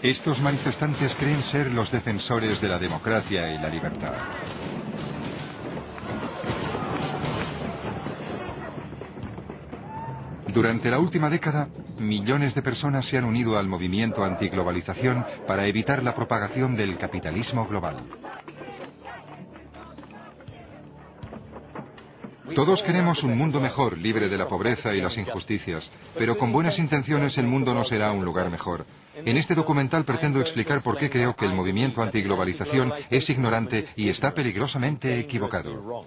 Estos manifestantes creen ser los defensores de la democracia y la libertad. Durante la última década, millones de personas se han unido al movimiento antiglobalización para evitar la propagación del capitalismo global. Todos queremos un mundo mejor, libre de la pobreza y las injusticias, pero con buenas intenciones el mundo no será un lugar mejor. En este documental pretendo explicar por qué creo que el movimiento antiglobalización es ignorante y está peligrosamente equivocado.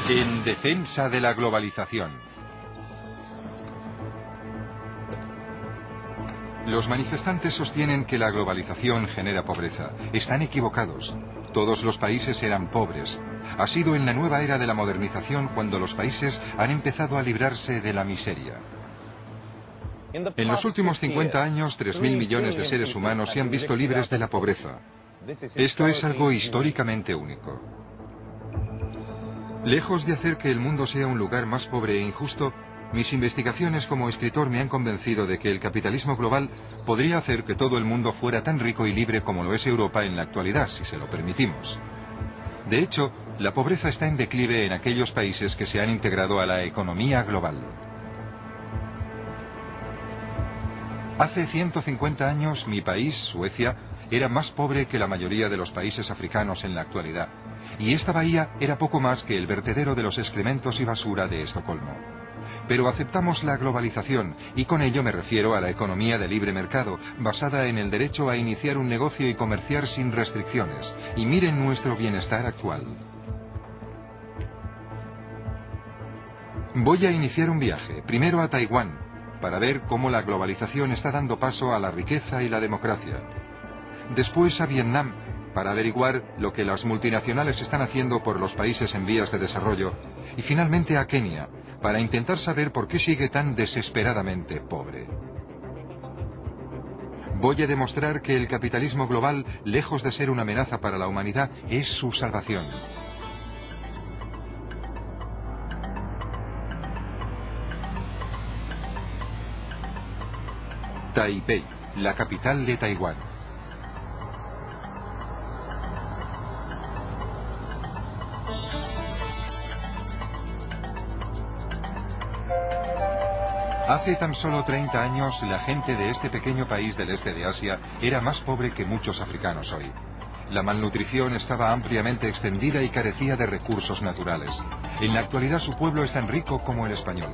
En defensa de la globalización. Los manifestantes sostienen que la globalización genera pobreza. Están equivocados. Todos los países eran pobres. Ha sido en la nueva era de la modernización cuando los países han empezado a librarse de la miseria. En los últimos 50 años, 3.000 millones de seres humanos se han visto libres de la pobreza. Esto es algo históricamente único. Lejos de hacer que el mundo sea un lugar más pobre e injusto, mis investigaciones como escritor me han convencido de que el capitalismo global podría hacer que todo el mundo fuera tan rico y libre como lo es Europa en la actualidad, si se lo permitimos. De hecho, la pobreza está en declive en aquellos países que se han integrado a la economía global. Hace 150 años, mi país, Suecia, era más pobre que la mayoría de los países africanos en la actualidad, y esta bahía era poco más que el vertedero de los excrementos y basura de Estocolmo. Pero aceptamos la globalización, y con ello me refiero a la economía de libre mercado, basada en el derecho a iniciar un negocio y comerciar sin restricciones. Y miren nuestro bienestar actual. Voy a iniciar un viaje, primero a Taiwán, para ver cómo la globalización está dando paso a la riqueza y la democracia. Después a Vietnam, para averiguar lo que las multinacionales están haciendo por los países en vías de desarrollo. Y finalmente a Kenia, para intentar saber por qué sigue tan desesperadamente pobre. Voy a demostrar que el capitalismo global, lejos de ser una amenaza para la humanidad, es su salvación. Taipei, la capital de Taiwán. Hace tan solo 30 años, la gente de este pequeño país del este de Asia era más pobre que muchos africanos hoy. La malnutrición estaba ampliamente extendida y carecía de recursos naturales. En la actualidad su pueblo es tan rico como el español.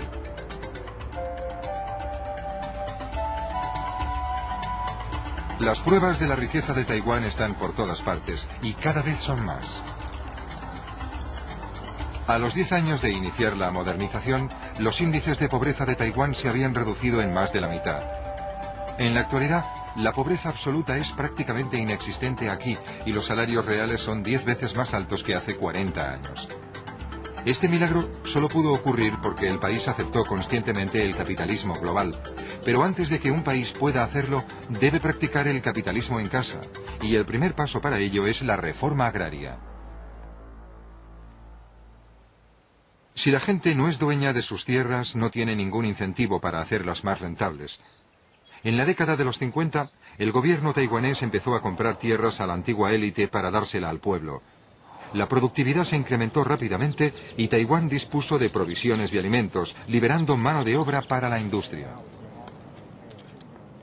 Las pruebas de la riqueza de Taiwán están por todas partes, y cada vez son más. A los 10 años de iniciar la modernización, los índices de pobreza de Taiwán se habían reducido en más de la mitad. En la actualidad, la pobreza absoluta es prácticamente inexistente aquí, y los salarios reales son 10 veces más altos que hace 40 años. Este milagro solo pudo ocurrir porque el país aceptó conscientemente el capitalismo global. Pero antes de que un país pueda hacerlo, debe practicar el capitalismo en casa, y el primer paso para ello es la reforma agraria. Si la gente no es dueña de sus tierras, no tiene ningún incentivo para hacerlas más rentables. En la década de los 50, el gobierno taiwanés empezó a comprar tierras a la antigua élite para dársela al pueblo. La productividad se incrementó rápidamente y Taiwán dispuso de provisiones de alimentos, liberando mano de obra para la industria.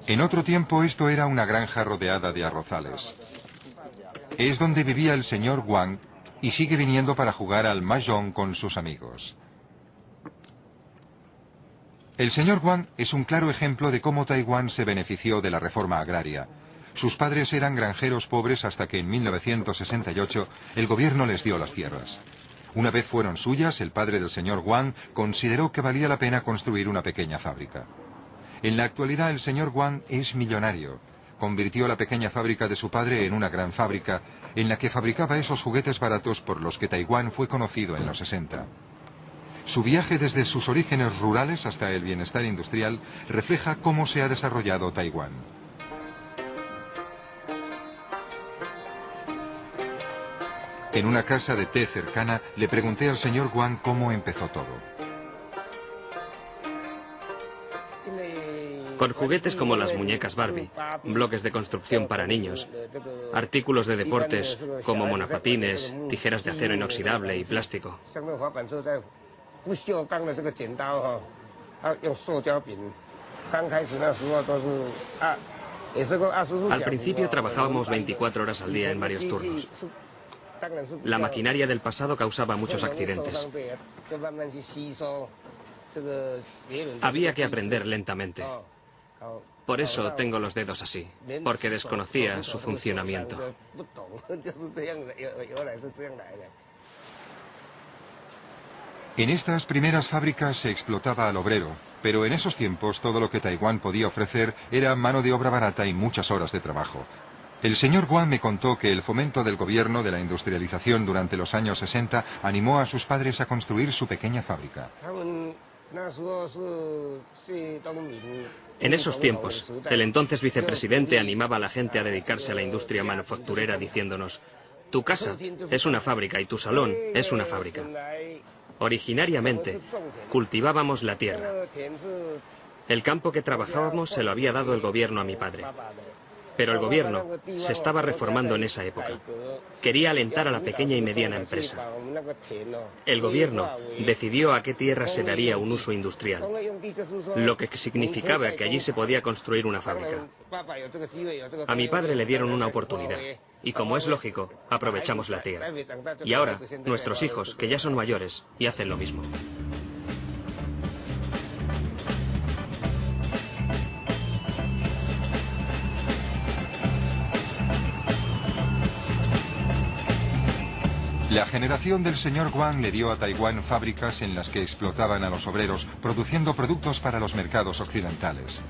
En otro tiempo esto era una granja rodeada de arrozales. Es donde vivía el señor Wang, y sigue viniendo para jugar al mahjong con sus amigos. El señor Wang es un claro ejemplo de cómo Taiwán se benefició de la reforma agraria. Sus padres eran granjeros pobres hasta que en 1968 el gobierno les dio las tierras. Una vez fueron suyas, el padre del señor Wang consideró que valía la pena construir una pequeña fábrica. En la actualidad el señor Wang es millonario. Convirtió la pequeña fábrica de su padre en una gran fábrica, en la que fabricaba esos juguetes baratos por los que Taiwán fue conocido en los 60. Su viaje desde sus orígenes rurales hasta el bienestar industrial refleja cómo se ha desarrollado Taiwán. En una casa de té cercana le pregunté al señor Wang cómo empezó todo. con juguetes como las muñecas Barbie, bloques de construcción para niños, artículos de deportes como monopatines, tijeras de acero inoxidable y plástico. Al principio trabajábamos 24 horas al día en varios turnos. La maquinaria del pasado causaba muchos accidentes. Había que aprender lentamente. Por eso tengo los dedos así, porque desconocía su funcionamiento. En estas primeras fábricas se explotaba al obrero, pero en esos tiempos todo lo que Taiwán podía ofrecer era mano de obra barata y muchas horas de trabajo. El señor Guan me contó que el fomento del gobierno de la industrialización durante los años 60 animó a sus padres a construir su pequeña fábrica. En esos tiempos, el entonces vicepresidente animaba a la gente a dedicarse a la industria manufacturera diciéndonos: tu casa es una fábrica y tu salón es una fábrica. Originariamente, cultivábamos la tierra. El campo que trabajábamos se lo había dado el gobierno a mi padre. Pero el gobierno se estaba reformando en esa época. Quería alentar a la pequeña y mediana empresa. El gobierno decidió a qué tierra se daría un uso industrial, lo que significaba que allí se podía construir una fábrica. A mi padre le dieron una oportunidad, y como es lógico, aprovechamos la tierra. Y ahora, nuestros hijos, que ya son mayores, y hacen lo mismo. La generación del señor Guan le dio a Taiwán fábricas en las que explotaban a los obreros, produciendo productos para los mercados occidentales.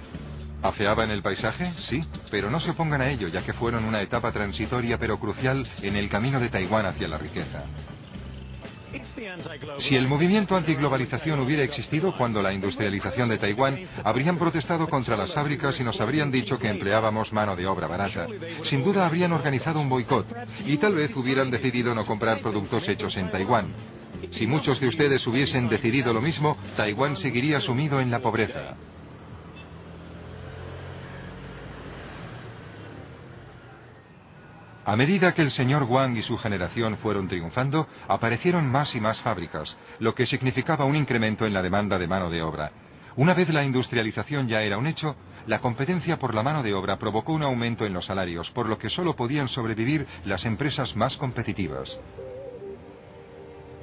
¿Afeaban el paisaje? Sí, pero no se opongan a ello, ya que fueron una etapa transitoria pero crucial en el camino de Taiwán hacia la riqueza. Si el movimiento antiglobalización hubiera existido cuando la industrialización de Taiwán, habrían protestado contra las fábricas y nos habrían dicho que empleábamos mano de obra barata. Sin duda habrían organizado un boicot y tal vez hubieran decidido no comprar productos hechos en Taiwán. Si muchos de ustedes hubiesen decidido lo mismo, Taiwán seguiría sumido en la pobreza. A medida que el señor Guan y su generación fueron triunfando, aparecieron más y más fábricas, lo que significaba un incremento en la demanda de mano de obra. Una vez la industrialización ya era un hecho, la competencia por la mano de obra provocó un aumento en los salarios, por lo que solo podían sobrevivir las empresas más competitivas.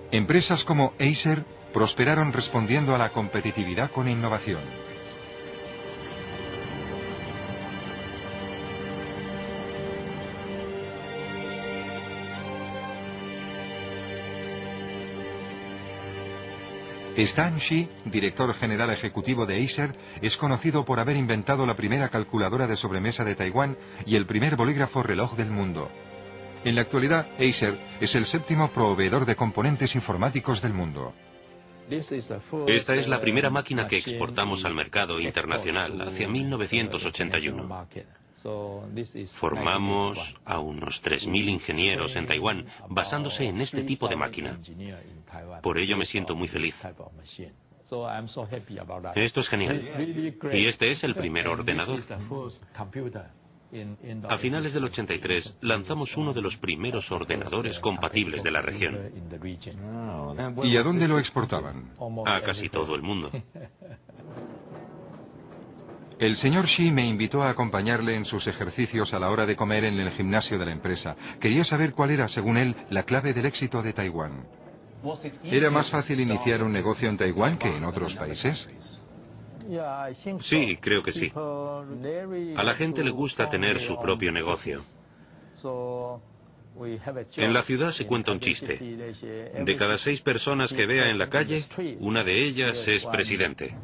Empresas como Acer prosperaron respondiendo a la competitividad con innovación. Stan Shi, director general ejecutivo de Acer, es conocido por haber inventado la primera calculadora de sobremesa de Taiwán y el primer bolígrafo reloj del mundo. En la actualidad, Acer es el séptimo proveedor de componentes informáticos del mundo. Esta es la primera máquina que exportamos al mercado internacional hacia 1981. Formamos a unos 3.000 ingenieros en Taiwán basándose en este tipo de máquina. Por ello me siento muy feliz. Esto es genial. Y este es el primer ordenador. A finales del 83 lanzamos uno de los primeros ordenadores compatibles de la región. ¿Y a dónde lo exportaban? A casi todo el mundo. El señor Shi me invitó a acompañarle en sus ejercicios a la hora de comer en el gimnasio de la empresa. Quería saber cuál era, según él, la clave del éxito de Taiwán. ¿Era más fácil iniciar un negocio en Taiwán que en otros países? Sí, creo que sí. A la gente le gusta tener su propio negocio. En la ciudad se cuenta un chiste. De cada 6 personas que vea en la calle, una de ellas es presidente.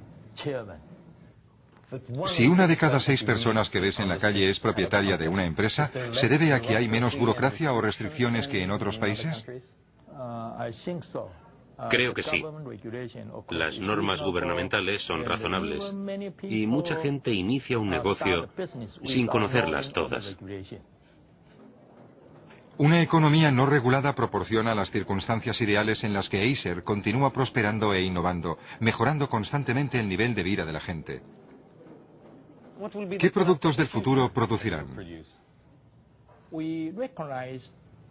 Si una de cada 6 personas que ves en la calle es propietaria de una empresa, ¿se debe a que hay menos burocracia o restricciones que en otros países? Creo que sí. Las normas gubernamentales son razonables y mucha gente inicia un negocio sin conocerlas todas. Una economía no regulada proporciona las circunstancias ideales en las que Acer continúa prosperando e innovando, mejorando constantemente el nivel de vida de la gente. ¿Qué productos del futuro producirán?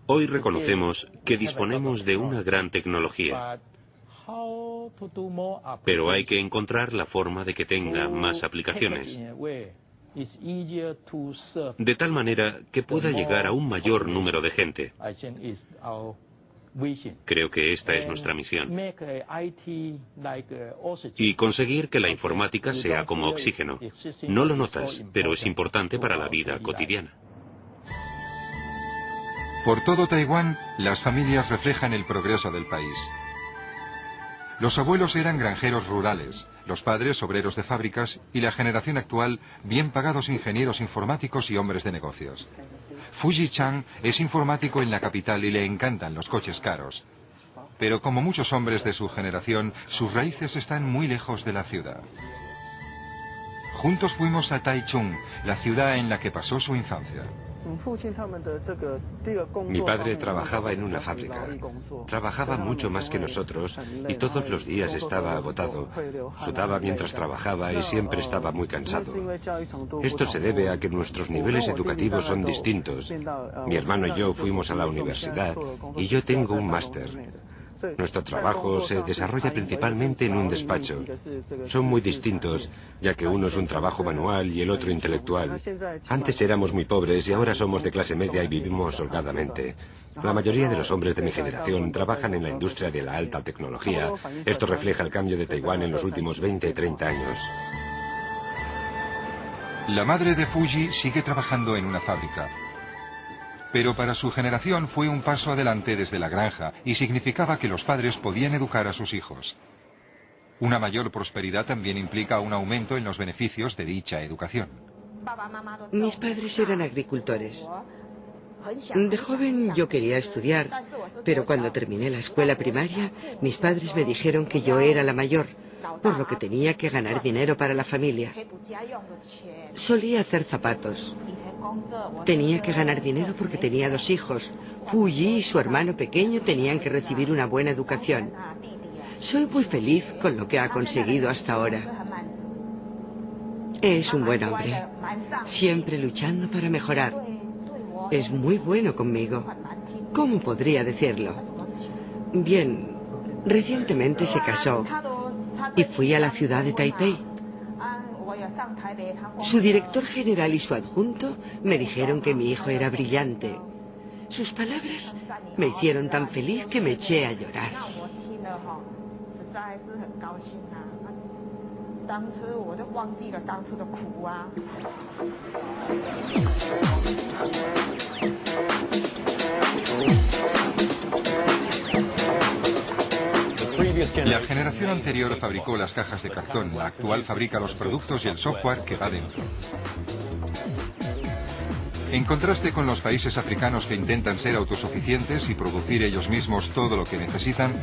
Hoy reconocemos que disponemos de una gran tecnología, pero hay que encontrar la forma de que tenga más aplicaciones, de tal manera que pueda llegar a un mayor número de gente. Creo que esta es nuestra misión. Y conseguir que la informática sea como oxígeno. No lo notas, pero es importante para la vida cotidiana. Por todo Taiwán, las familias reflejan el progreso del país. Los abuelos eran granjeros rurales, los padres obreros de fábricas y la generación actual bien pagados ingenieros informáticos y hombres de negocios. Fuji Chang es informático en la capital y le encantan los coches caros. Pero como muchos hombres de su generación, sus raíces están muy lejos de la ciudad. Juntos fuimos a Taichung, la ciudad en la que pasó su infancia. Mi padre trabajaba en una fábrica. Trabajaba mucho más que nosotros y todos los días estaba agotado. Sudaba mientras trabajaba y siempre estaba muy cansado. Esto se debe a que nuestros niveles educativos son distintos. Mi hermano y yo fuimos a la universidad y yo tengo un máster. Nuestro trabajo se desarrolla principalmente en un despacho. Son muy distintos, ya que uno es un trabajo manual y el otro intelectual. Antes éramos muy pobres y ahora somos de clase media y vivimos holgadamente. La mayoría de los hombres de mi generación trabajan en la industria de la alta tecnología. Esto refleja el cambio de Taiwán en los últimos 20 y 30 años. La madre de Fuji sigue trabajando en una fábrica. Pero para su generación fue un paso adelante desde la granja y significaba que los padres podían educar a sus hijos. Una mayor prosperidad también implica un aumento en los beneficios de dicha educación. Mis padres eran agricultores. De joven yo quería estudiar, pero cuando terminé la escuela primaria, mis padres me dijeron que yo era la mayor, por lo que tenía que ganar dinero para la familia. Solía hacer zapatos. Tenía que ganar dinero porque tenía 2 hijos. Fuji y su hermano pequeño tenían que recibir una buena educación. Soy muy feliz con lo que ha conseguido hasta ahora. Es un buen hombre, siempre luchando para mejorar. Es muy bueno conmigo. ¿Cómo podría decirlo? Bien, recientemente se casó y fui a la ciudad de Taipei. Su director general y su adjunto me dijeron que mi hijo era brillante. Sus palabras me hicieron tan feliz que me eché a llorar. La generación anterior fabricó las cajas de cartón, la actual fabrica los productos y el software que va dentro. En contraste con los países africanos que intentan ser autosuficientes y producir ellos mismos todo lo que necesitan,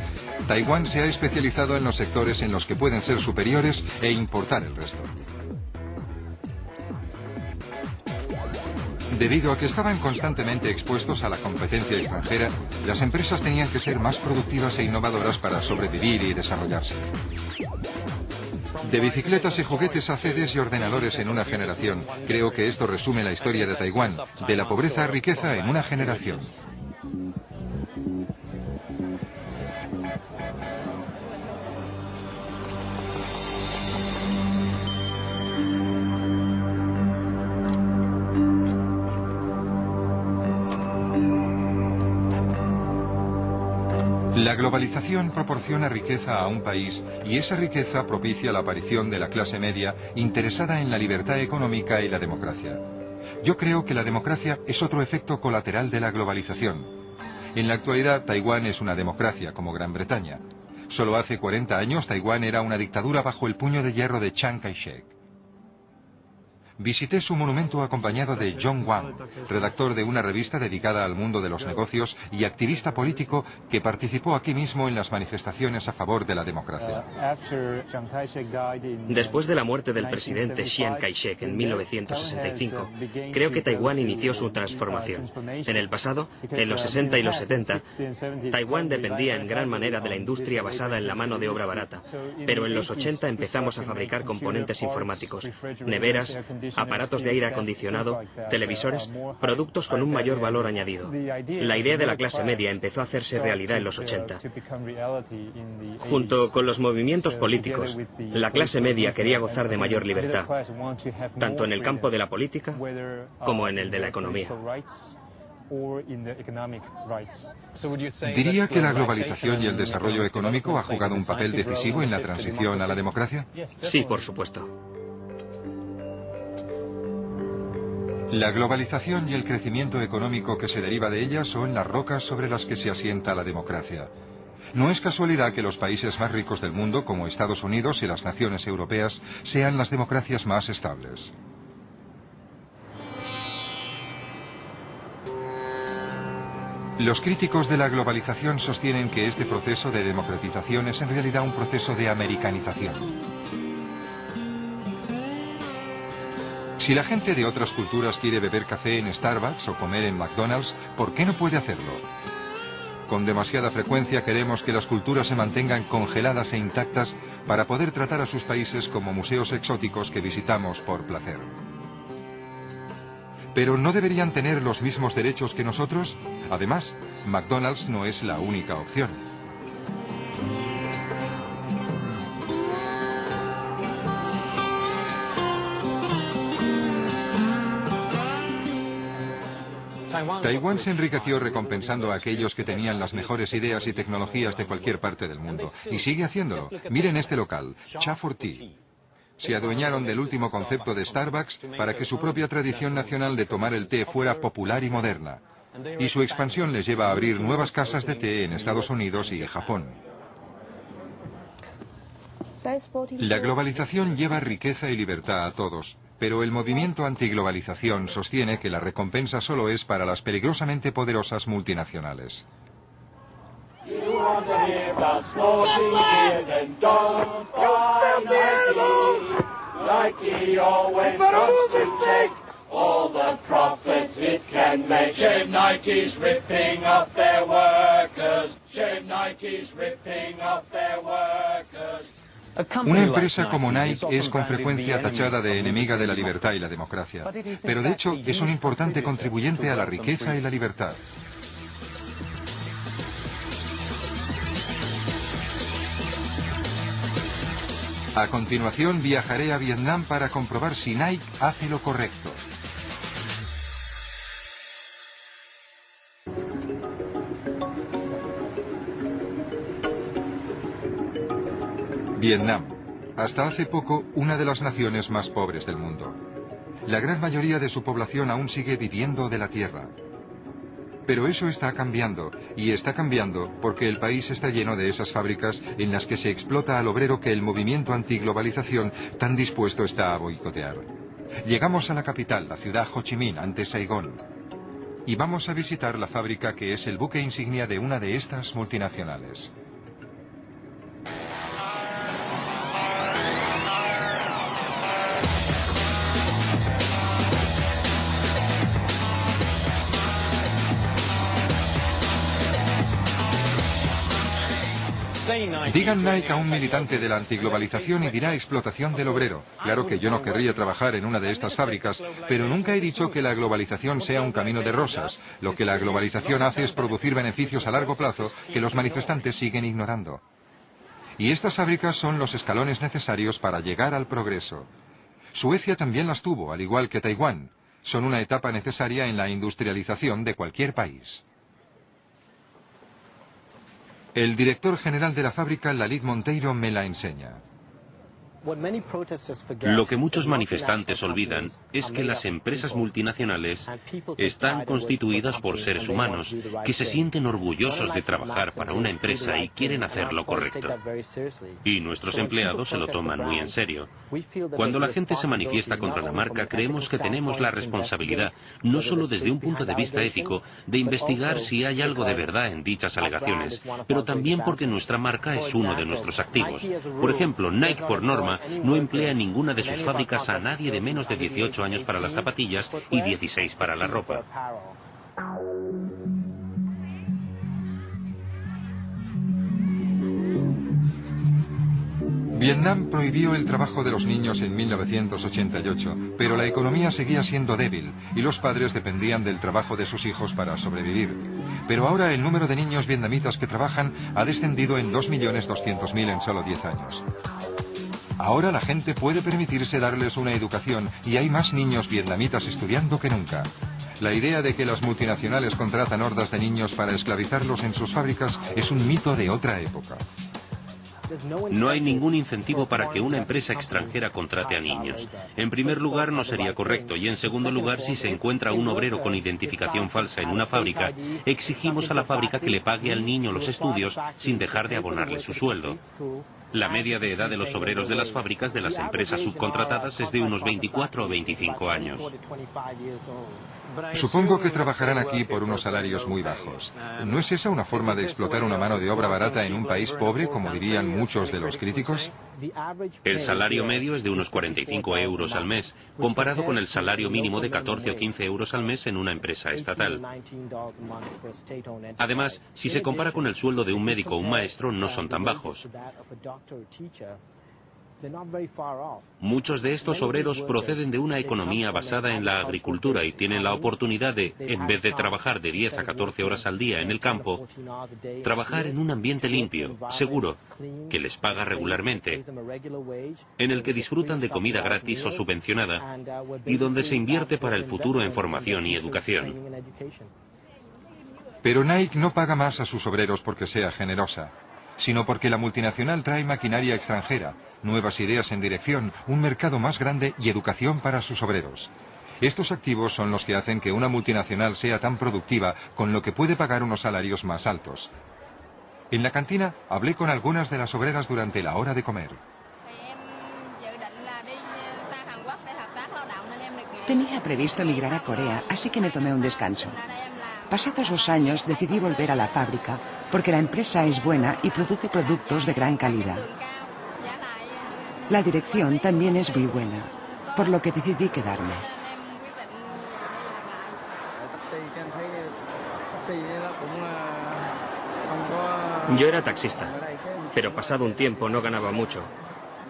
Taiwán se ha especializado en los sectores en los que pueden ser superiores e importar el resto. Debido a que estaban constantemente expuestos a la competencia extranjera, las empresas tenían que ser más productivas e innovadoras para sobrevivir y desarrollarse. De bicicletas y juguetes a CDs y ordenadores en una generación, creo que esto resume la historia de Taiwán, de la pobreza a riqueza en una generación. La globalización proporciona riqueza a un país y esa riqueza propicia la aparición de la clase media interesada en la libertad económica y la democracia. Yo creo que la democracia es otro efecto colateral de la globalización. En la actualidad, Taiwán es una democracia, como Gran Bretaña. Solo hace 40 años, Taiwán era una dictadura bajo el puño de hierro de Chiang Kai-shek. Visité su monumento acompañado de John Wang, redactor de una revista dedicada al mundo de los negocios y activista político que participó aquí mismo en las manifestaciones a favor de la democracia. Después de la muerte del presidente Chiang Kai-shek en 1965, creo que Taiwán inició su transformación. En el pasado, en los 60 y los 70, Taiwán dependía en gran manera de la industria basada en la mano de obra barata, pero en los 80 empezamos a fabricar componentes informáticos, neveras, aparatos de aire acondicionado, televisores, productos con un mayor valor añadido. La idea de la clase media empezó a hacerse realidad en los 80. Junto con los movimientos políticos, la clase media quería gozar de mayor libertad, tanto en el campo de la política como en el de la economía. ¿Diría que la globalización y el desarrollo económico ha jugado un papel decisivo en la transición a la democracia? Sí, por supuesto. La globalización y el crecimiento económico que se deriva de ella son las rocas sobre las que se asienta la democracia. No es casualidad que los países más ricos del mundo, como Estados Unidos y las naciones europeas, sean las democracias más estables. Los críticos de la globalización sostienen que este proceso de democratización es en realidad un proceso de americanización. Si la gente de otras culturas quiere beber café en Starbucks o comer en McDonald's, ¿por qué no puede hacerlo? Con demasiada frecuencia queremos que las culturas se mantengan congeladas e intactas para poder tratar a sus países como museos exóticos que visitamos por placer. ¿Pero no deberían tener los mismos derechos que nosotros? Además, McDonald's no es la única opción. Taiwán se enriqueció recompensando a aquellos que tenían las mejores ideas y tecnologías de cualquier parte del mundo. Y sigue haciéndolo. Miren este local, Cha for Tea. Se adueñaron del último concepto de Starbucks para que su propia tradición nacional de tomar el té fuera popular y moderna. Y su expansión les lleva a abrir nuevas casas de té en Estados Unidos y Japón. La globalización lleva riqueza y libertad a todos, pero el movimiento antiglobalización sostiene que la recompensa solo es para las peligrosamente poderosas multinacionales. All the profits it can make. Shame Nike's ripping off their workers. Shame Nike's ripping off their workers. Una empresa como Nike es con frecuencia tachada de enemiga de la libertad y la democracia, pero de hecho es un importante contribuyente a la riqueza y la libertad. A continuación viajaré a Vietnam para comprobar si Nike hace lo correcto. Vietnam, hasta hace poco una de las naciones más pobres del mundo. La gran mayoría de su población aún sigue viviendo de la tierra. Pero eso está cambiando, y está cambiando porque el país está lleno de esas fábricas en las que se explota al obrero que el movimiento antiglobalización tan dispuesto está a boicotear. Llegamos a la capital, la ciudad Ho Chi Minh, ante Saigón, y vamos a visitar la fábrica que es el buque insignia de una de estas multinacionales. Digan Nike a un militante de la antiglobalización y dirá explotación del obrero. Claro que yo no querría trabajar en una de estas fábricas, pero nunca he dicho que la globalización sea un camino de rosas. Lo que la globalización hace es producir beneficios a largo plazo que los manifestantes siguen ignorando. Y estas fábricas son los escalones necesarios para llegar al progreso. Suecia también las tuvo, al igual que Taiwán. Son una etapa necesaria en la industrialización de cualquier país. El director general de la fábrica, Lalit Monteiro, me la enseña. Lo que muchos manifestantes olvidan es que las empresas multinacionales están constituidas por seres humanos que se sienten orgullosos de trabajar para una empresa y quieren hacer lo correcto. Y nuestros empleados se lo toman muy en serio. Cuando la gente se manifiesta contra la marca, creemos que tenemos la responsabilidad, no solo desde un punto de vista ético, de investigar si hay algo de verdad en dichas alegaciones, pero también porque nuestra marca es uno de nuestros activos. Por ejemplo, Nike, por norma, no emplea en ninguna de sus fábricas a nadie de menos de 18 años para las zapatillas y 16 para la ropa. Vietnam prohibió el trabajo de los niños en 1988, pero la economía seguía siendo débil y los padres dependían del trabajo de sus hijos para sobrevivir. Pero ahora el número de niños vietnamitas que trabajan ha descendido en 2.200.000 en solo 10 años. Ahora la gente puede permitirse darles una educación y hay más niños vietnamitas estudiando que nunca. La idea de que las multinacionales contratan hordas de niños para esclavizarlos en sus fábricas es un mito de otra época. No hay ningún incentivo para que una empresa extranjera contrate a niños. En primer lugar, no sería correcto, y en segundo lugar, si se encuentra un obrero con identificación falsa en una fábrica, exigimos a la fábrica que le pague al niño los estudios sin dejar de abonarle su sueldo. La media de edad de los obreros de las fábricas de las empresas subcontratadas es de unos 24 o 25 años. Supongo que trabajarán aquí por unos salarios muy bajos. ¿No es esa una forma de explotar una mano de obra barata en un país pobre, como dirían muchos de los críticos? El salario medio es de unos 45 euros al mes, comparado con el salario mínimo de 14 o 15 euros al mes en una empresa estatal. Además, si se compara con el sueldo de un médico o un maestro, no son tan bajos. Muchos de estos obreros proceden de una economía basada en la agricultura y tienen la oportunidad de, en vez de trabajar de 10 a 14 horas al día en el campo, trabajar en un ambiente limpio, seguro, que les paga regularmente, en el que disfrutan de comida gratis o subvencionada y donde se invierte para el futuro en formación y educación. Pero Nike no paga más a sus obreros porque sea generosa, sino porque la multinacional trae maquinaria extranjera, nuevas ideas en dirección, un mercado más grande y educación para sus obreros. Estos activos son los que hacen que una multinacional sea tan productiva, con lo que puede pagar unos salarios más altos. En la cantina hablé con algunas de las obreras durante la hora de comer. Tenía previsto emigrar a Corea, así que me tomé un descanso. Pasados 2 años decidí volver a la fábrica porque la empresa es buena y produce productos de gran calidad. La dirección también es muy buena, por lo que decidí quedarme. Yo era taxista, pero pasado un tiempo no ganaba mucho.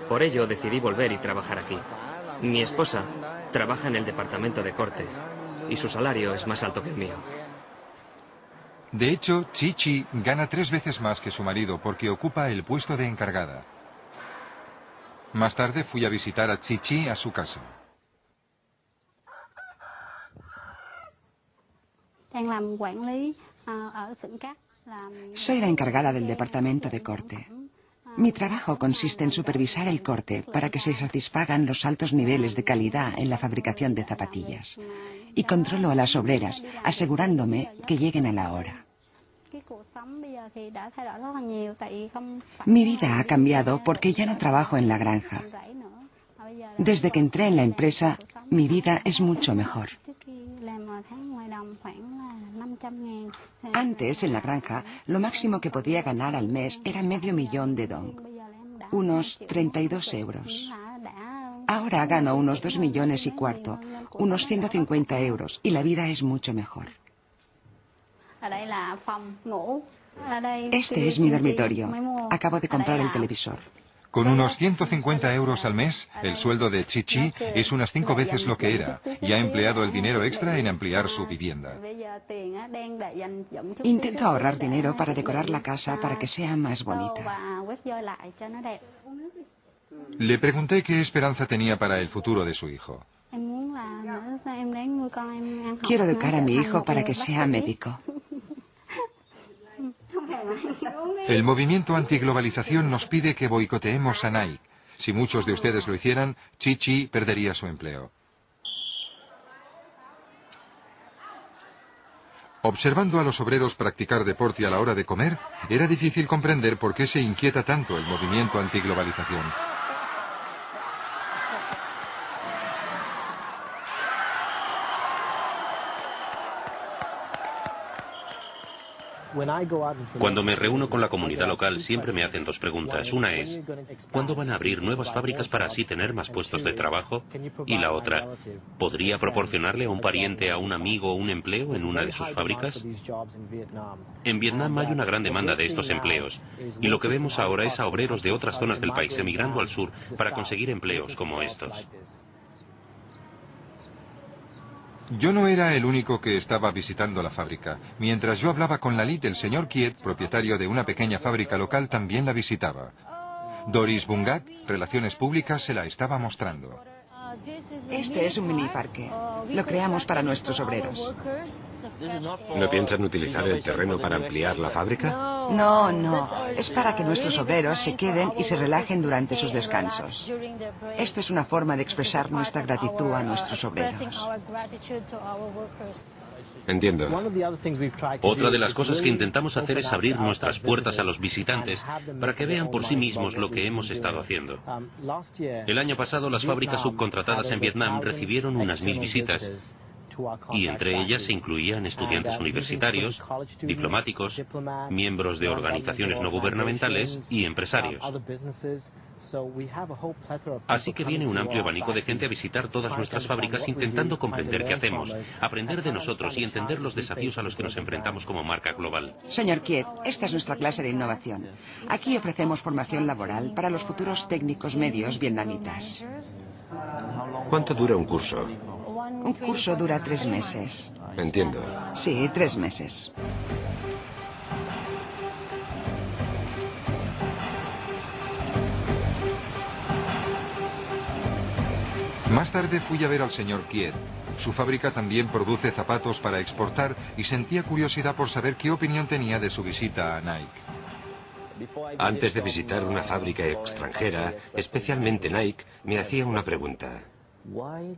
Por ello decidí volver y trabajar aquí. Mi esposa trabaja en el departamento de corte y su salario es más alto que el mío. De hecho, Chi gana 3 veces más que su marido porque ocupa el puesto de encargada. Más tarde fui a visitar a Chi a su casa. Soy la encargada del departamento de corte. Mi trabajo consiste en supervisar el corte para que se satisfagan los altos niveles de calidad en la fabricación de zapatillas. Y controlo a las obreras, asegurándome que lleguen a la hora. Mi vida ha cambiado porque ya no trabajo en la granja. Desde que entré en la empresa, mi vida es mucho mejor. Antes, en la granja, lo máximo que podía ganar al mes era $500,000 de dong, unos 32 euros. Ahora gano unos 2,25 millones, unos 150 euros, y la vida es mucho mejor. Este es mi dormitorio. Acabo de comprar el televisor. Con unos 150 euros al mes, el sueldo de Chi es unas 5 veces lo que era, y ha empleado el dinero extra en ampliar su vivienda. Intento ahorrar dinero para decorar la casa para que sea más bonita. Le pregunté qué esperanza tenía para el futuro de su hijo. Quiero educar a mi hijo para que sea médico. El movimiento antiglobalización nos pide que boicoteemos a Nike. Si muchos de ustedes lo hicieran, Chi perdería su empleo. Observando a los obreros practicar deporte a la hora de comer, era difícil comprender por qué se inquieta tanto el movimiento antiglobalización. Cuando me reúno con la comunidad local siempre me hacen dos preguntas. Una es, ¿cuándo van a abrir nuevas fábricas para así tener más puestos de trabajo? Y la otra, ¿podría proporcionarle a un pariente, a un amigo, un empleo en una de sus fábricas? En Vietnam hay una gran demanda de estos empleos, y lo que vemos ahora es a obreros de otras zonas del país emigrando al sur para conseguir empleos como estos. Yo no era el único que estaba visitando la fábrica. Mientras yo hablaba con Lalit, el señor Kiet, propietario de una pequeña fábrica local, también la visitaba. Doris Bungak, Relaciones Públicas, se la estaba mostrando. Este es un mini parque. Lo creamos para nuestros obreros. ¿No piensan utilizar el terreno para ampliar la fábrica? No, no. Es para que nuestros obreros se queden y se relajen durante sus descansos. Esto es una forma de expresar nuestra gratitud a nuestros obreros. Entiendo. Otra de las cosas que intentamos hacer es abrir nuestras puertas a los visitantes para que vean por sí mismos lo que hemos estado haciendo. El año pasado las fábricas subcontratadas en Vietnam recibieron unas 1000 visitas. Y entre ellas se incluían estudiantes universitarios, diplomáticos, miembros de organizaciones no gubernamentales y empresarios. Así que viene un amplio abanico de gente a visitar todas nuestras fábricas intentando comprender qué hacemos, aprender de nosotros y entender los desafíos a los que nos enfrentamos como marca global. Señor Kiet, esta es nuestra clase de innovación. Aquí ofrecemos formación laboral para los futuros técnicos medios vietnamitas. ¿Cuánto dura un curso? Un curso dura 3 meses. Entiendo. Sí, 3 meses. Más tarde fui a ver al señor Kiet. Su fábrica también produce zapatos para exportar y sentía curiosidad por saber qué opinión tenía de su visita a Nike. Antes de visitar una fábrica extranjera, especialmente Nike, me hacía una pregunta.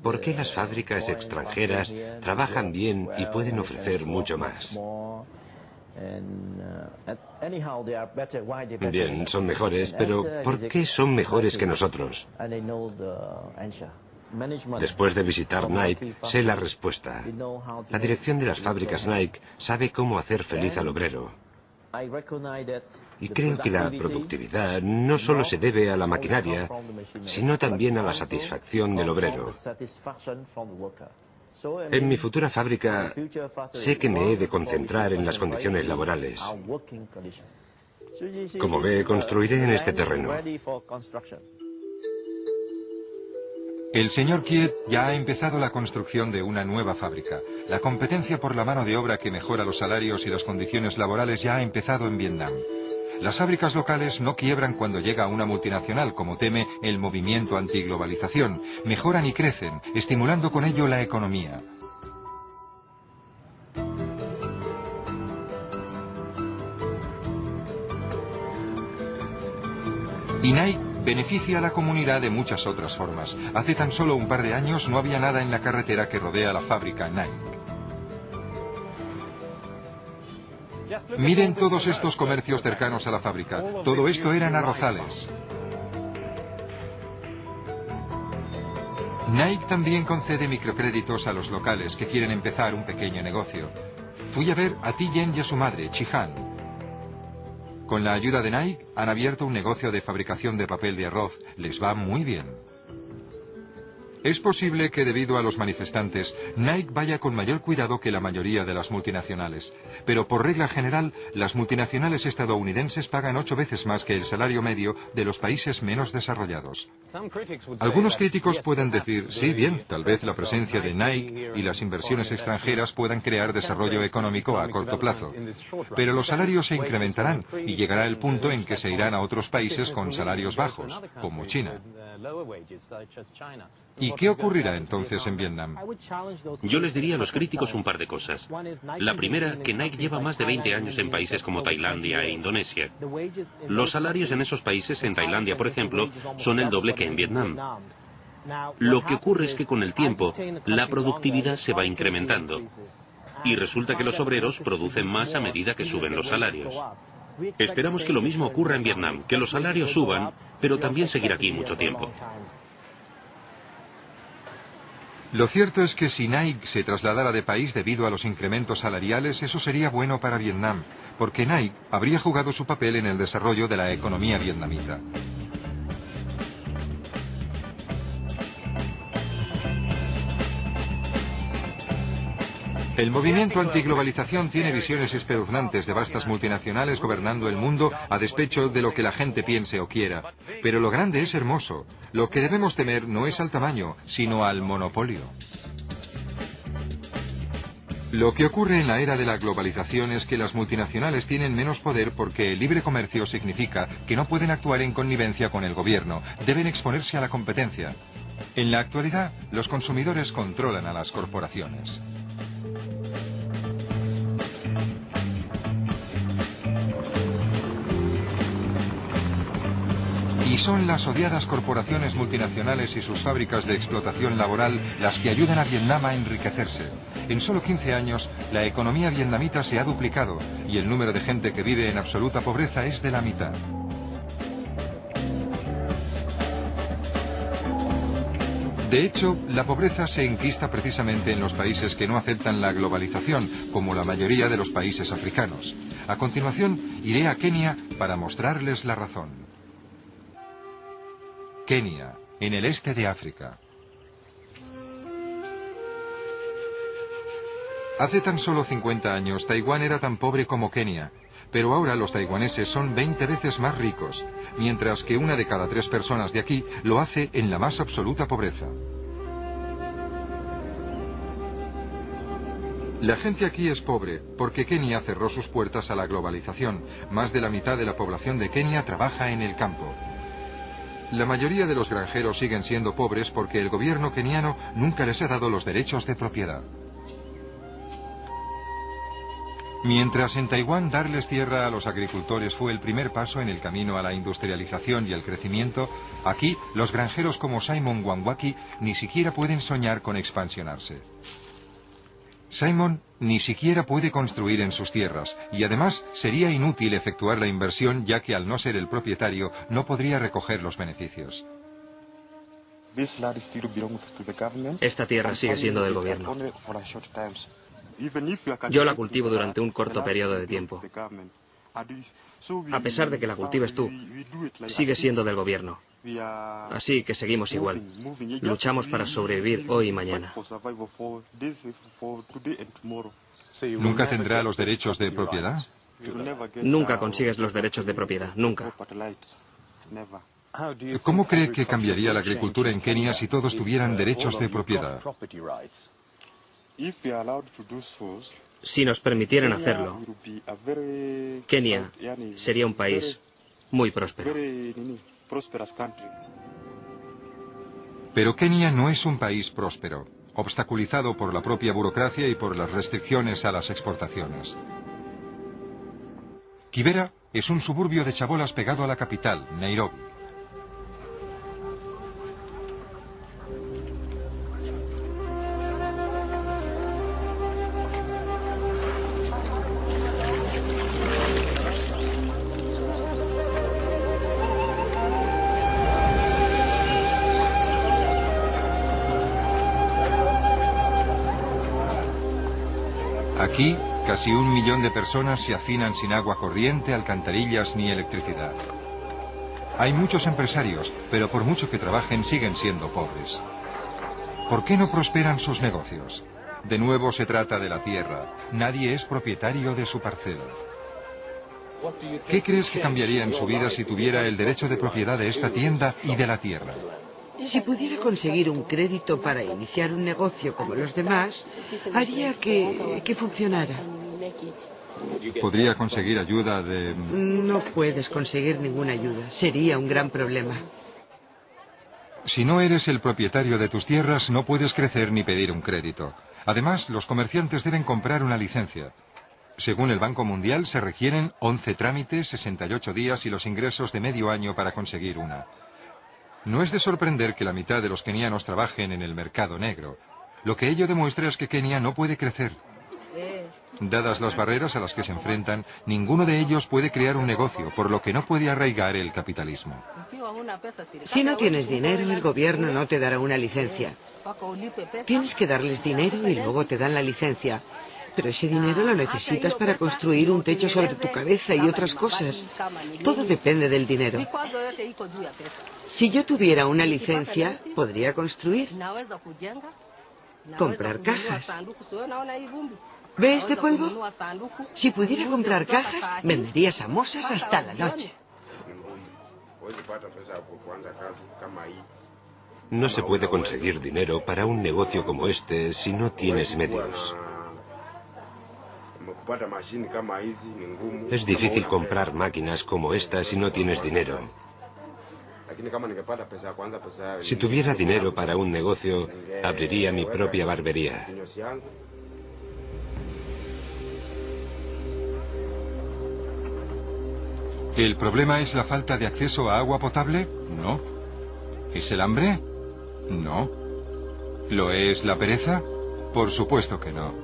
¿Por qué las fábricas extranjeras trabajan bien y pueden ofrecer mucho más? Bien, son mejores, pero ¿por qué son mejores que nosotros? Después de visitar Nike, sé la respuesta. La dirección de las fábricas Nike sabe cómo hacer feliz al obrero. Y creo que la productividad no solo se debe a la maquinaria, sino también a la satisfacción del obrero. En mi futura fábrica sé que me he de concentrar en las condiciones laborales. Como ve, construiré en este terreno. El señor Kiet ya ha empezado la construcción de una nueva fábrica. La competencia por la mano de obra que mejora los salarios y las condiciones laborales ya ha empezado en Vietnam. Las fábricas locales no quiebran cuando llega una multinacional, como teme el movimiento antiglobalización. Mejoran y crecen, estimulando con ello la economía. Y Nike beneficia a la comunidad de muchas otras formas. Hace tan solo un par de años no había nada en la carretera que rodea la fábrica Nike. Miren todos estos comercios cercanos a la fábrica. Todo esto eran arrozales. Nike también concede microcréditos a los locales que quieren empezar un pequeño negocio. Fui a ver a Thi Yen y a su madre, Chi Han. Con la ayuda de Nike han abierto un negocio de fabricación de papel de arroz. Les va muy bien. Es posible que debido a los manifestantes, Nike vaya con mayor cuidado que la mayoría de las multinacionales. Pero por regla general, las multinacionales estadounidenses pagan 8 veces más que el salario medio de los países menos desarrollados. Algunos críticos pueden decir, sí, bien, tal vez la presencia de Nike y las inversiones extranjeras puedan crear desarrollo económico a corto plazo. Pero los salarios se incrementarán y llegará el punto en que se irán a otros países con salarios bajos, como China. ¿Y qué ocurrirá entonces en Vietnam? Yo les diría a los críticos un par de cosas. La primera, que Nike lleva más de 20 años en países como Tailandia e Indonesia. Los salarios en esos países, en Tailandia por ejemplo, son el doble que en Vietnam. Lo que ocurre es que con el tiempo, la productividad se va incrementando. Y resulta que los obreros producen más a medida que suben los salarios. Esperamos que lo mismo ocurra en Vietnam, que los salarios suban, pero también seguir aquí mucho tiempo. Lo cierto es que si Nike se trasladara de país debido a los incrementos salariales, eso sería bueno para Vietnam, porque Nike habría jugado su papel en el desarrollo de la economía vietnamita. El movimiento antiglobalización tiene visiones espeluznantes de vastas multinacionales gobernando el mundo a despecho de lo que la gente piense o quiera. Pero lo grande es hermoso. Lo que debemos temer no es al tamaño, sino al monopolio. Lo que ocurre en la era de la globalización es que las multinacionales tienen menos poder porque el libre comercio significa que no pueden actuar en connivencia con el gobierno, deben exponerse a la competencia. En la actualidad, los consumidores controlan a las corporaciones. Y son las odiadas corporaciones multinacionales y sus fábricas de explotación laboral las que ayudan a Vietnam a enriquecerse. En solo 15 años, la economía vietnamita se ha duplicado y el número de gente que vive en absoluta pobreza es de la mitad. De hecho, la pobreza se enquista precisamente en los países que no aceptan la globalización, como la mayoría de los países africanos. A continuación, iré a Kenia para mostrarles la razón. Kenia, en el este de África. Hace tan solo 50 años, Taiwán era tan pobre como Kenia, pero ahora los taiwaneses son 20 veces más ricos, mientras que 1 de cada 3 personas de aquí lo hace en la más absoluta pobreza. La gente aquí es pobre porque Kenia cerró sus puertas a la globalización. Más de la mitad de la población de Kenia trabaja en el campo. La mayoría de los granjeros siguen siendo pobres porque el gobierno keniano nunca les ha dado los derechos de propiedad. Mientras en Taiwán darles tierra a los agricultores fue el primer paso en el camino a la industrialización y el crecimiento, aquí los granjeros como Simon Wangwaki ni siquiera pueden soñar con expansionarse. Simon ni siquiera puede construir en sus tierras y además sería inútil efectuar la inversión ya que al no ser el propietario no podría recoger los beneficios. Esta tierra sigue siendo del gobierno. Yo la cultivo durante un corto periodo de tiempo. A pesar de que la cultives tú, sigue siendo del gobierno. Así que seguimos igual. Luchamos para sobrevivir hoy y mañana. ¿Nunca tendrá los derechos de propiedad? Nunca consigues los derechos de propiedad, nunca. ¿Cómo cree que cambiaría la agricultura en Kenia si todos tuvieran derechos de propiedad? Si nos permitieran hacerlo, Kenia sería un país muy próspero. Pero Kenia no es un país próspero, obstaculizado por la propia burocracia y por las restricciones a las exportaciones. Kibera es un suburbio de chabolas pegado a la capital, Nairobi. Aquí, casi 1 millón de personas se hacinan sin agua corriente, alcantarillas ni electricidad. Hay muchos empresarios, pero por mucho que trabajen siguen siendo pobres. ¿Por qué no prosperan sus negocios? De nuevo se trata de la tierra. Nadie es propietario de su parcela. ¿Qué crees que cambiaría en su vida si tuviera el derecho de propiedad de esta tienda y de la tierra? Si pudiera conseguir un crédito para iniciar un negocio como los demás, haría que funcionara. ¿Podría conseguir ayuda de...? No puedes conseguir ninguna ayuda. Sería un gran problema. Si no eres el propietario de tus tierras, no puedes crecer ni pedir un crédito. Además, los comerciantes deben comprar una licencia. Según el Banco Mundial, se requieren 11 trámites, 68 días y los ingresos de medio año para conseguir una. No es de sorprender que la mitad de los kenianos trabajen en el mercado negro. Lo que ello demuestra es que Kenia no puede crecer. Dadas las barreras a las que se enfrentan, ninguno de ellos puede crear un negocio, por lo que no puede arraigar el capitalismo. Si no tienes dinero, el gobierno no te dará una licencia. Tienes que darles dinero y luego te dan la licencia. Pero ese dinero lo necesitas para construir un techo sobre tu cabeza y otras cosas. Todo depende del dinero. Si yo tuviera una licencia, podría construir. Comprar cajas. ¿Ve este polvo? Si pudiera comprar cajas, vendería samosas hasta la noche. No se puede conseguir dinero para un negocio como este si no tienes medios. Es difícil comprar máquinas como esta si no tienes dinero. Si tuviera dinero para un negocio, abriría mi propia barbería. ¿El problema es la falta de acceso a agua potable? No. ¿Es el hambre? No. ¿Lo es la pereza? Por supuesto que no.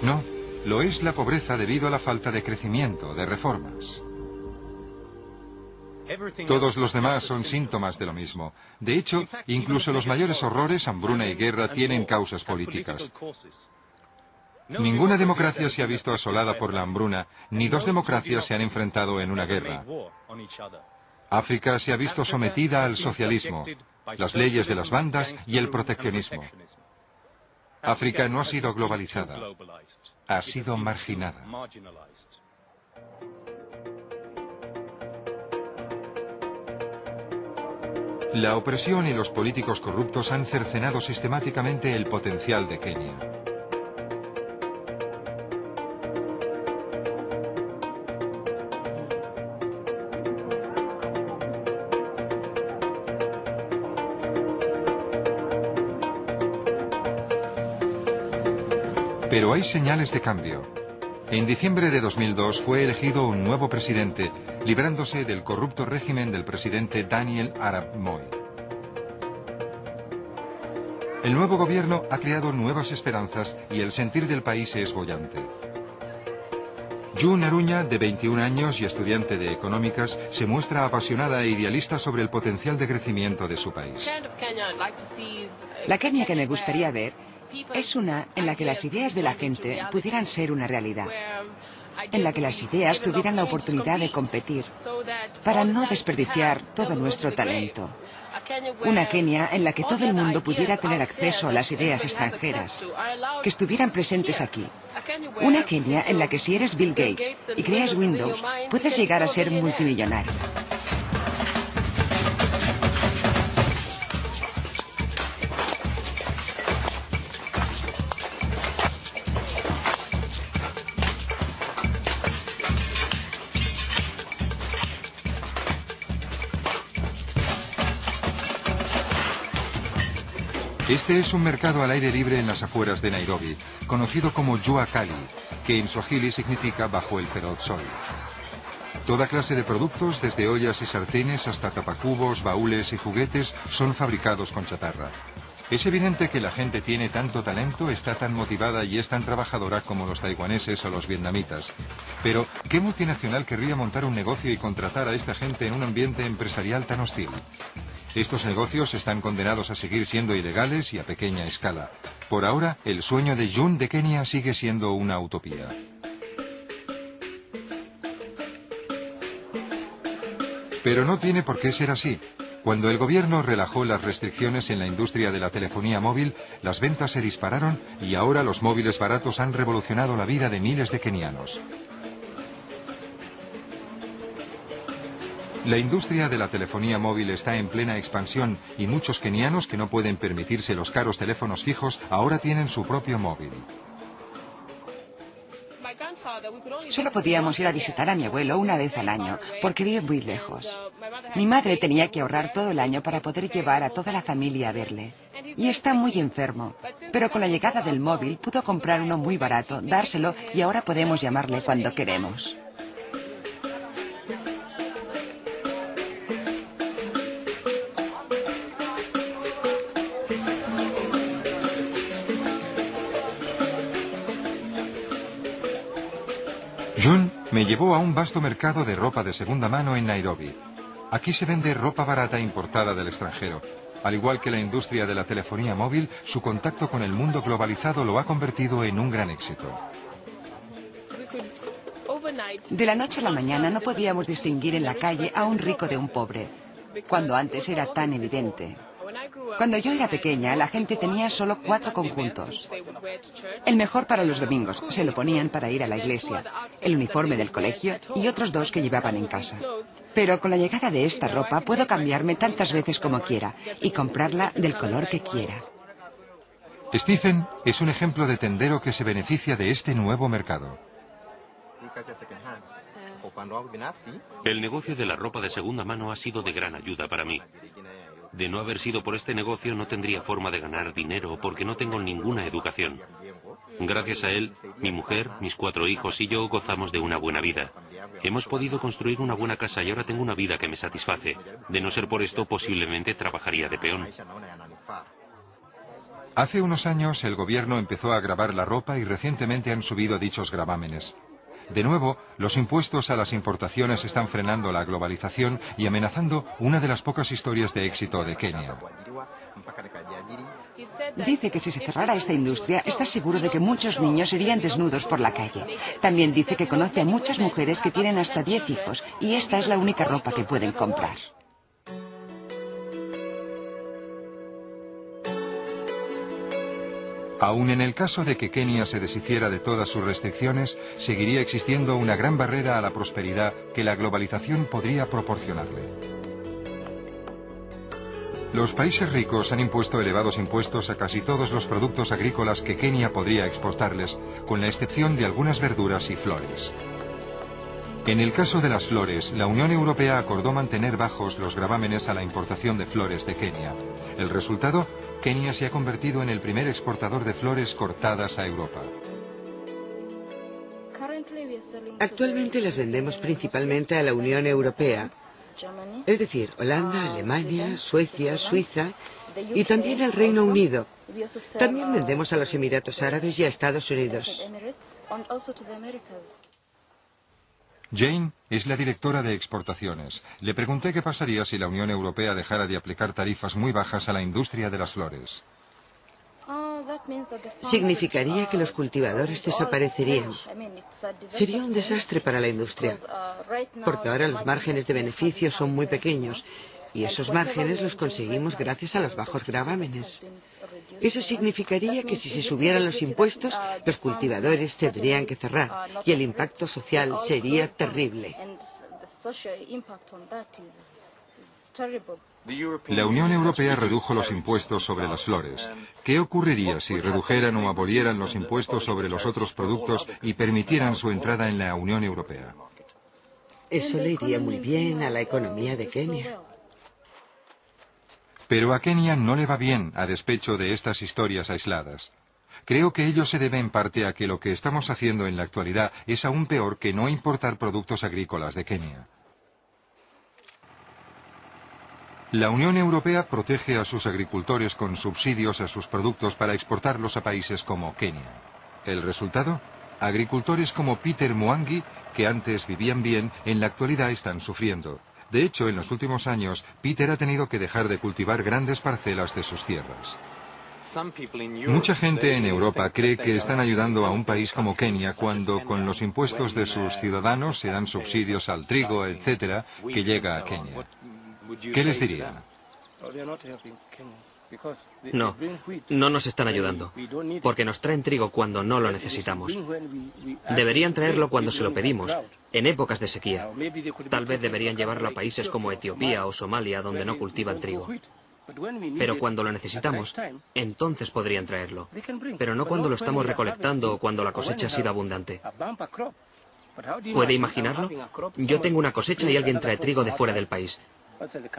No, lo es la pobreza debido a la falta de crecimiento, de reformas. Todos los demás son síntomas de lo mismo. De hecho, incluso los mayores horrores, hambruna y guerra, tienen causas políticas. Ninguna democracia se ha visto asolada por la hambruna, ni dos democracias se han enfrentado en una guerra. África se ha visto sometida al socialismo, las leyes de las bandas y el proteccionismo. África no ha sido globalizada, ha sido marginada. La opresión y los políticos corruptos han cercenado sistemáticamente el potencial de Kenia. Pero hay señales de cambio. En diciembre de 2002 fue elegido un nuevo presidente, librándose del corrupto régimen del presidente Daniel Arap Moi. El nuevo gobierno ha creado nuevas esperanzas y el sentir del país es boyante. June Aruña, de 21 años y estudiante de económicas, se muestra apasionada e idealista sobre el potencial de crecimiento de su país. La Kenia que me gustaría ver es una en la que las ideas de la gente pudieran ser una realidad, en la que las ideas tuvieran la oportunidad de competir, para no desperdiciar todo nuestro talento. Una Kenia en la que todo el mundo pudiera tener acceso a las ideas extranjeras, que estuvieran presentes aquí. Una Kenia en la que si eres Bill Gates y creas Windows, puedes llegar a ser multimillonario. Este es un mercado al aire libre en las afueras de Nairobi, conocido como Jua Kali, que en Swahili significa bajo el feroz sol. Toda clase de productos, desde ollas y sartenes hasta tapacubos, baúles y juguetes, son fabricados con chatarra. Es evidente que la gente tiene tanto talento, está tan motivada y es tan trabajadora como los taiwaneses o los vietnamitas. Pero, ¿qué multinacional querría montar un negocio y contratar a esta gente en un ambiente empresarial tan hostil? Estos negocios están condenados a seguir siendo ilegales y a pequeña escala. Por ahora, el sueño de June de Kenia sigue siendo una utopía. Pero no tiene por qué ser así. Cuando el gobierno relajó las restricciones en la industria de la telefonía móvil, las ventas se dispararon y ahora los móviles baratos han revolucionado la vida de miles de kenianos. La industria de la telefonía móvil está en plena expansión y muchos kenianos que no pueden permitirse los caros teléfonos fijos ahora tienen su propio móvil. Solo podíamos ir a visitar a mi abuelo una vez al año, porque vive muy lejos. Mi madre tenía que ahorrar todo el año para poder llevar a toda la familia a verle. Y está muy enfermo. Pero con la llegada del móvil pudo comprar uno muy barato, dárselo y ahora podemos llamarle cuando queremos. Jun me llevó a un vasto mercado de ropa de segunda mano en Nairobi. Aquí se vende ropa barata importada del extranjero. Al igual que la industria de la telefonía móvil, su contacto con el mundo globalizado lo ha convertido en un gran éxito. De la noche a la mañana no podíamos distinguir en la calle a un rico de un pobre, cuando antes era tan evidente. Cuando yo era pequeña, la gente tenía solo 4 conjuntos. El mejor para los domingos, se lo ponían para ir a la iglesia, el uniforme del colegio y otros 2 que llevaban en casa. Pero con la llegada de esta ropa puedo cambiarme tantas veces como quiera y comprarla del color que quiera. Stephen es un ejemplo de tendero que se beneficia de este nuevo mercado. El negocio de la ropa de segunda mano ha sido de gran ayuda para mí. De no haber sido por este negocio no tendría forma de ganar dinero porque no tengo ninguna educación. Gracias a él, mi mujer, mis 4 hijos y yo gozamos de una buena vida. Hemos podido construir una buena casa y ahora tengo una vida que me satisface. De no ser por esto, posiblemente trabajaría de peón. Hace unos años el gobierno empezó a gravar la ropa y recientemente han subido dichos gravámenes. De nuevo, los impuestos a las importaciones están frenando la globalización y amenazando una de las pocas historias de éxito de Kenia. Dice que si se cerrara esta industria, está seguro de que muchos niños irían desnudos por la calle. También dice que conoce a muchas mujeres que tienen hasta 10 hijos y esta es la única ropa que pueden comprar. Aún en el caso de que Kenia se deshiciera de todas sus restricciones, seguiría existiendo una gran barrera a la prosperidad que la globalización podría proporcionarle. Los países ricos han impuesto elevados impuestos a casi todos los productos agrícolas que Kenia podría exportarles, con la excepción de algunas verduras y flores. En el caso de las flores, la Unión Europea acordó mantener bajos los gravámenes a la importación de flores de Kenia. El resultado, Kenia se ha convertido en el primer exportador de flores cortadas a Europa. Actualmente las vendemos principalmente a la Unión Europea, es decir, Holanda, Alemania, Suecia, Suiza y también al Reino Unido. También vendemos a los Emiratos Árabes y a Estados Unidos. Jane es la directora de exportaciones. Le pregunté qué pasaría si la Unión Europea dejara de aplicar tarifas muy bajas a la industria de las flores. Significaría que los cultivadores desaparecerían. Sería un desastre para la industria, porque ahora los márgenes de beneficio son muy pequeños y esos márgenes los conseguimos gracias a los bajos gravámenes. Eso significaría que si se subieran los impuestos, los cultivadores tendrían que cerrar y el impacto social sería terrible. La Unión Europea redujo los impuestos sobre las flores. ¿Qué ocurriría si redujeran o abolieran los impuestos sobre los otros productos y permitieran su entrada en la Unión Europea? Eso le iría muy bien a la economía de Kenia. Pero a Kenia no le va bien a despecho de estas historias aisladas. Creo que ello se debe en parte a que lo que estamos haciendo en la actualidad es aún peor que no importar productos agrícolas de Kenia. La Unión Europea protege a sus agricultores con subsidios a sus productos para exportarlos a países como Kenia. ¿El resultado? Agricultores como Peter Mwangi, que antes vivían bien, en la actualidad están sufriendo. De hecho, en los últimos años, Peter ha tenido que dejar de cultivar grandes parcelas de sus tierras. Mucha gente en Europa cree que están ayudando a un país como Kenia cuando con los impuestos de sus ciudadanos se dan subsidios al trigo, etcétera, que llega a Kenia. ¿Qué les diría? No, no nos están ayudando, porque nos traen trigo cuando no lo necesitamos. Deberían traerlo cuando se lo pedimos, en épocas de sequía. Tal vez deberían llevarlo a países como Etiopía o Somalia, donde no cultivan trigo. Pero cuando lo necesitamos, entonces podrían traerlo. Pero no cuando lo estamos recolectando o cuando la cosecha ha sido abundante. ¿Puede imaginarlo? Yo tengo una cosecha y alguien trae trigo de fuera del país.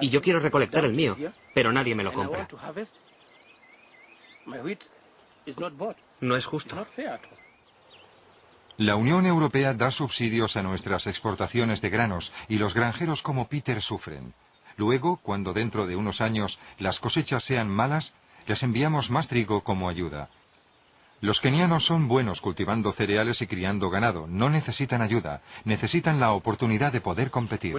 Y yo quiero recolectar el mío, pero nadie me lo compra. No es justo. La Unión Europea da subsidios a nuestras exportaciones de granos y los granjeros como Peter sufren. Luego, cuando dentro de unos años las cosechas sean malas, les enviamos más trigo como ayuda. Los kenianos son buenos cultivando cereales y criando ganado. No necesitan ayuda. Necesitan la oportunidad de poder competir.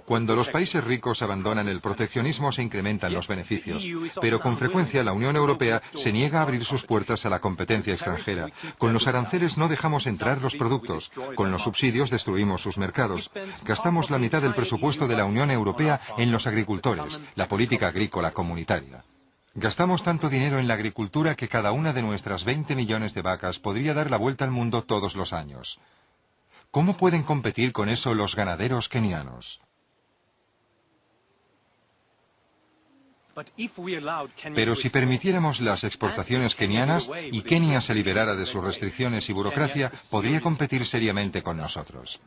Cuando los países ricos abandonan el proteccionismo se incrementan los beneficios. Pero con frecuencia la Unión Europea se niega a abrir sus puertas a la competencia extranjera. Con los aranceles no dejamos entrar los productos. Con los subsidios destruimos sus mercados. Gastamos la mitad del presupuesto de la Unión Europea en los agricultores, la política agrícola comunitaria. Gastamos tanto dinero en la agricultura que cada una de nuestras 20 millones de vacas podría dar la vuelta al mundo todos los años. ¿Cómo pueden competir con eso los ganaderos kenianos? Pero si permitiéramos las exportaciones kenianas y Kenia se liberara de sus restricciones y burocracia, podría competir seriamente con nosotros.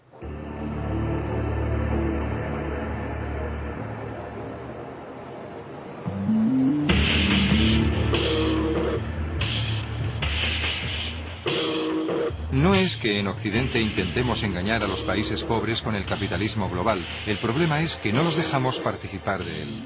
No es que en Occidente intentemos engañar a los países pobres con el capitalismo global. El problema es que no los dejamos participar de él.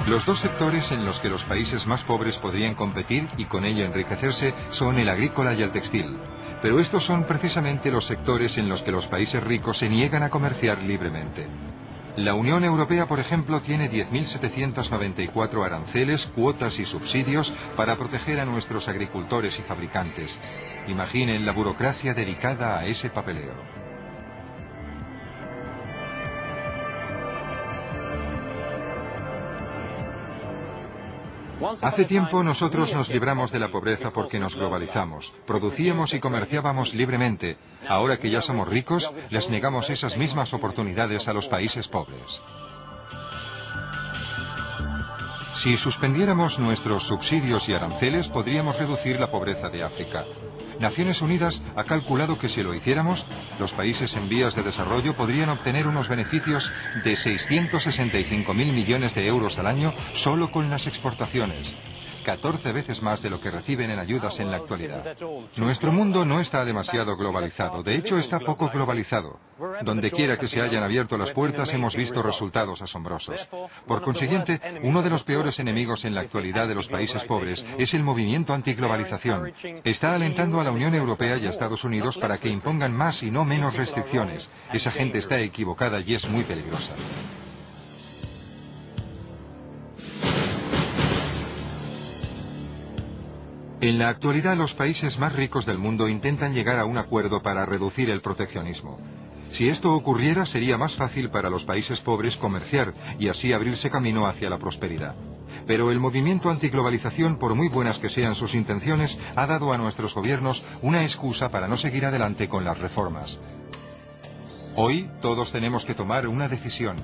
Los dos sectores en los que los países más pobres podrían competir y con ello enriquecerse son el agrícola y el textil. Pero estos son precisamente los sectores en los que los países ricos se niegan a comerciar libremente. La Unión Europea, por ejemplo, tiene 10.794 aranceles, cuotas y subsidios para proteger a nuestros agricultores y fabricantes. Imaginen la burocracia dedicada a ese papeleo. Hace tiempo nosotros nos libramos de la pobreza porque nos globalizamos, producíamos y comerciábamos libremente. Ahora que ya somos ricos, les negamos esas mismas oportunidades a los países pobres. Si suspendiéramos nuestros subsidios y aranceles, podríamos reducir la pobreza de África. Naciones Unidas ha calculado que si lo hiciéramos, los países en vías de desarrollo podrían obtener unos beneficios de 665.000 millones de euros al año solo con las exportaciones. 14 veces más de lo que reciben en ayudas en la actualidad. Nuestro mundo no está demasiado globalizado, de hecho está poco globalizado. Donde quiera que se hayan abierto las puertas hemos visto resultados asombrosos. Por consiguiente, uno de los peores enemigos en la actualidad de los países pobres es el movimiento antiglobalización. Está alentando a la Unión Europea y a Estados Unidos para que impongan más y no menos restricciones. Esa gente está equivocada y es muy peligrosa. En la actualidad, los países más ricos del mundo intentan llegar a un acuerdo para reducir el proteccionismo. Si esto ocurriera, sería más fácil para los países pobres comerciar y así abrirse camino hacia la prosperidad. Pero el movimiento antiglobalización, por muy buenas que sean sus intenciones, ha dado a nuestros gobiernos una excusa para no seguir adelante con las reformas. Hoy, todos tenemos que tomar una decisión.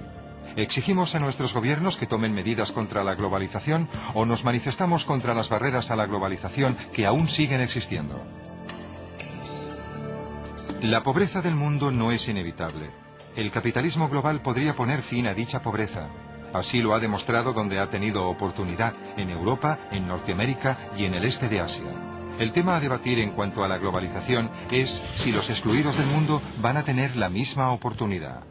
¿Exigimos a nuestros gobiernos que tomen medidas contra la globalización o nos manifestamos contra las barreras a la globalización que aún siguen existiendo? La pobreza del mundo no es inevitable. El capitalismo global podría poner fin a dicha pobreza. Así lo ha demostrado donde ha tenido oportunidad, en Europa, en Norteamérica y en el este de Asia. El tema a debatir en cuanto a la globalización es si los excluidos del mundo van a tener la misma oportunidad.